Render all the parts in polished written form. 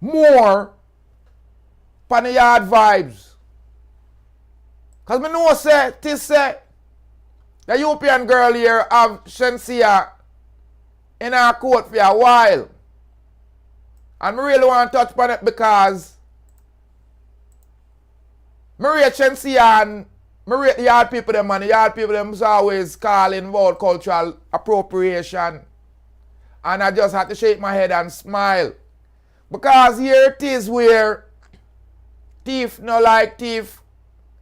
more pan the yard vibes. Because I know say, the European girl here have Shenseea in her court for a while. And I really want to touch upon it because I rate Shenseea and I rate the yard people them, and the yard people them is always calling about cultural appropriation. And I just had to shake my head and smile. Because here it is where thief no like thief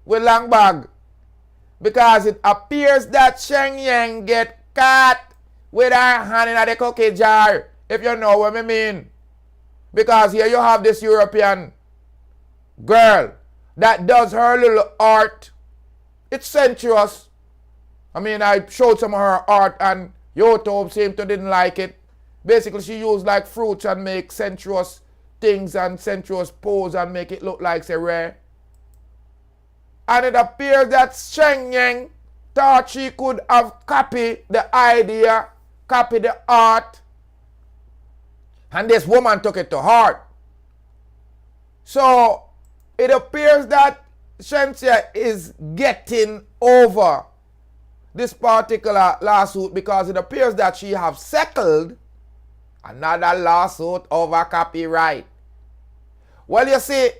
with long bag. Because it appears that Sheng Yang get caught with her hand in the cookie jar, if you know what I mean. Because here you have this European girl that does her little art. It's sensuous. I mean, I showed some of her art and YouTube seemed to didn't like it. Basically, she used like fruits and make sensuous things and sensuous pose and make it look like say rare. And it appears that Sheng Yang thought she could have copied the idea, copied the art, and this woman took it to heart. So it appears that Shenseea is getting over this particular lawsuit because it appears that she have settled another lawsuit over copyright. Well, you see,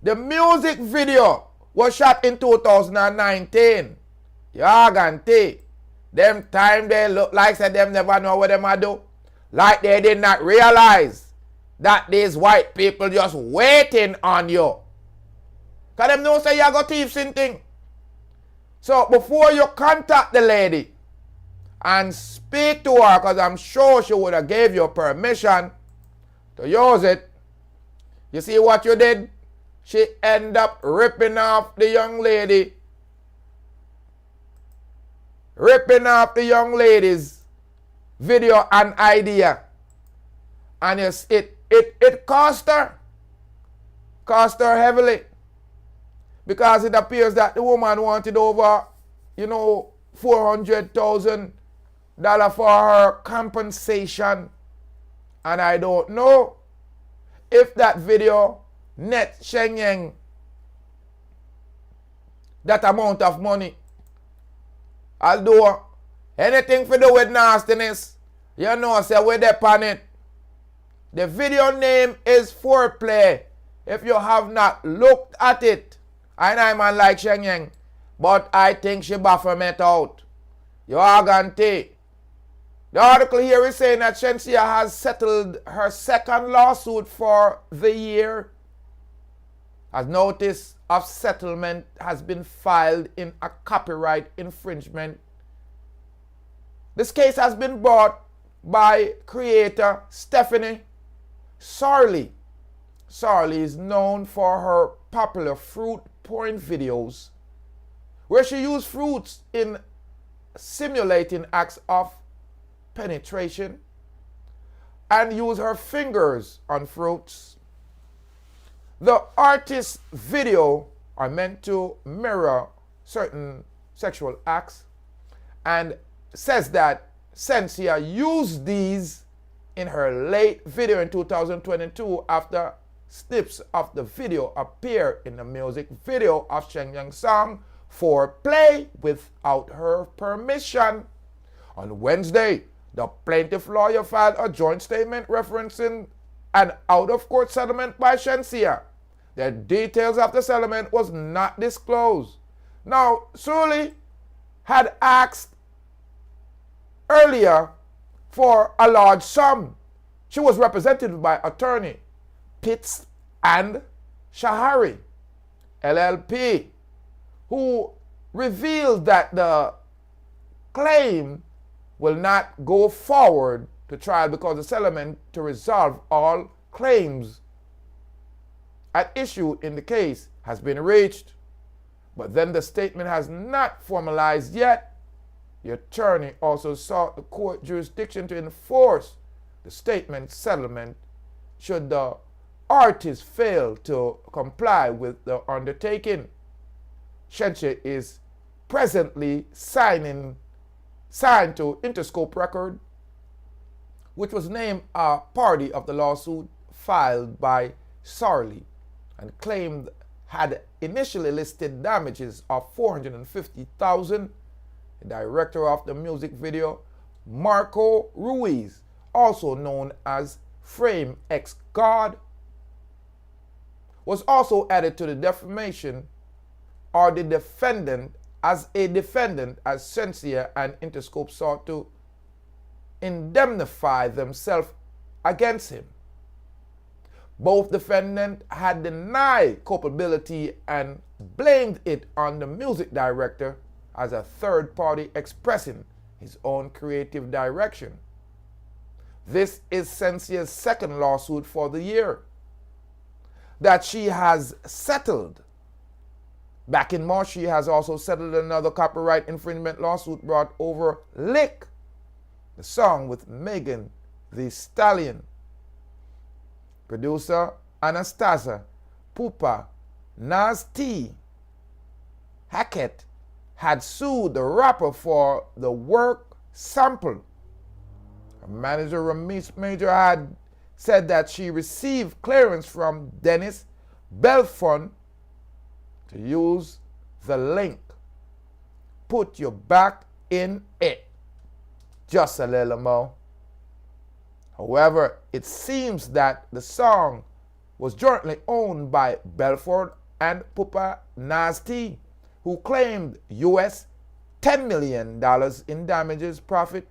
the music video was shot in 2019. You can see. Them time they look like said them never know what them a do. Like they did not realize that these white people just waiting on you. Because them know say you got thief something. So before you contact the lady and speak to her, because I'm sure she would have gave you permission to use it, you see what you did? She ended up ripping off the young lady. Ripping off the young lady's video and idea. And it cost her. Cost her heavily. Because it appears that the woman wanted over, $400,000 for her compensation. And I don't know if that video net Sheng Yang that amount of money. Although anything for do with nastiness, say we're there on it. The video name is Foreplay. If you have not looked at it, I know man like Sheng Yang, but I think she baphomet out. You are going to. The article here is saying that Shenseea has settled her second lawsuit for the year. As notice of settlement has been filed in a copyright infringement. This case has been brought by creator Stephanie Sarley. Sarley is known for her popular fruit porn videos, where she used fruits in simulating acts of penetration and use her fingers on fruits. The artist's video are meant to mirror certain sexual acts and says that Shenseea used these in her late video in 2022 after snips of the video appear in the music video of Sheng Yang's song Foreplay without her permission. On Wednesday, the plaintiff lawyer filed a joint statement referencing an out-of-court settlement by Shenseea. The details of the settlement was not disclosed. Now, Sarley had asked earlier for a large sum. She was represented by attorney Pitts and Shahari, LLP, who revealed that the claim will not go forward to trial because the settlement to resolve all claims at issue in the case has been reached. But then the statement has not formalized yet. The attorney also sought the court jurisdiction to enforce the statement settlement should the artist fail to comply with the undertaking. Shenseea is presently signed to Interscope Record, which was named a party of the lawsuit filed by Sarli and claimed had initially listed damages of $450,000. The director of the music video, Marco Ruiz, also known as Frame X God, was also added to the defamation or the defendant as Shenseea and Interscope sought to indemnify themselves against him. Both defendants had denied culpability and blamed it on the music director as a third party expressing his own creative direction. This is Shenseea's second lawsuit for the year that she has settled. Back in March, she has also settled another copyright infringement lawsuit brought over Lick, the song with Megan Thee Stallion. Producer Anastasia Pupa Nas T. Hackett had sued the rapper for the work sample. Her manager Ramesh Major had said that she received clearance from Dennis Belfon to use the link. Put your back in it. Just a little more. However, it seems that the song was jointly owned by Belford and Pupa Nasty, who claimed US $10 million in damages, profit,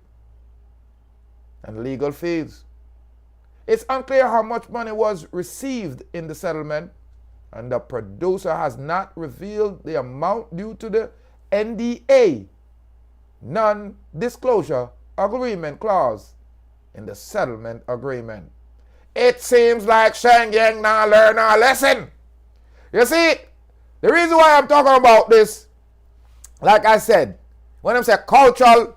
and legal fees. It's unclear how much money was received in the settlement, and the producer has not revealed the amount due to the NDA, non-disclosure agreement clause, in the settlement agreement. It seems like Shenseea not learn our lesson. You see, the reason why I'm talking about this, like I said, when I say cultural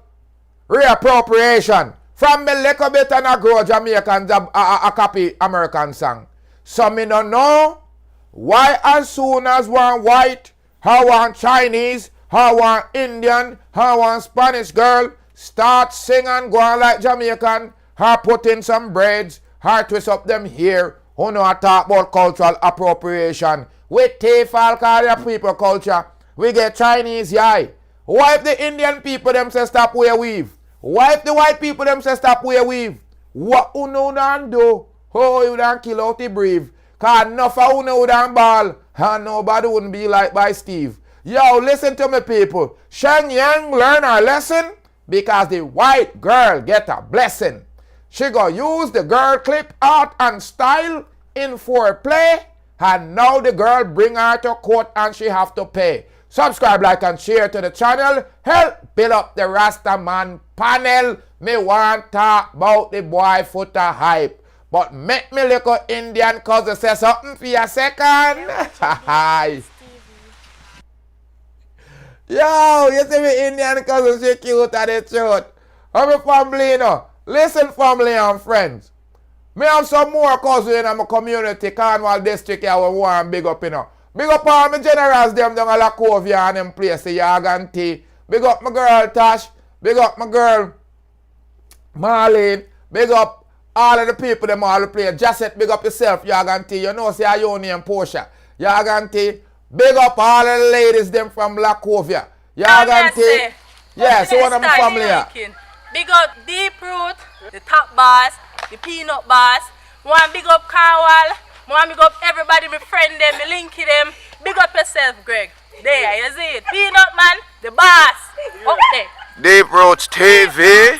reappropriation, from me little bit and I grow Jamaicans a copy American song. So me don't know why as soon as one white, how one Chinese, how one Indian, how one Spanish girl start singing, go on like Jamaican, her put in some braids, her twist up them hair, who know I talk about cultural appropriation. We take all kind of people culture. We get Chinese, yeah. Why if the Indian people them say stop wear weave? Why if the white people them say stop wear weave? What uno done do? Oh, you done kill out the brave. Cause enough of uno done ball. And nobody wouldn't be like by Steve. Yo, listen to me people. Shenseea learn her lesson because the white girl get a blessing. She go use the girl clip art and style in foreplay, and now the girl bring her to court and she have to pay. Subscribe, like, and share to the channel. Help build up the Rasta Man panel. Me want talk about the boy footer hype. But make me little Indian cousin say something for a second. Yo, you see me Indian cousin, she cute at the truth. I'm a family, you know. Listen, family and friends. Me have some more cousins in my community, Cornwall district here, we want big up, you know. Big up all my generals, them down at Lacovia and them place, the Yaganti. Big up my girl Tash. Big up my girl Marlene. Big up all of the people, them all play. Josette, big up yourself, Yaganti. You know, say your name, Portia. Yaganti. Big up all of the ladies, them from Lacovia. Yaganti. Yeah, so one of my family here. Big up Deep Root, the top boss, the peanut boss. One big up Cornwall. One big up everybody, my friend them, my linky them. Big up yourself, Greg. There, you see it. Peanut man, the boss. Up there. Deep Roots TV.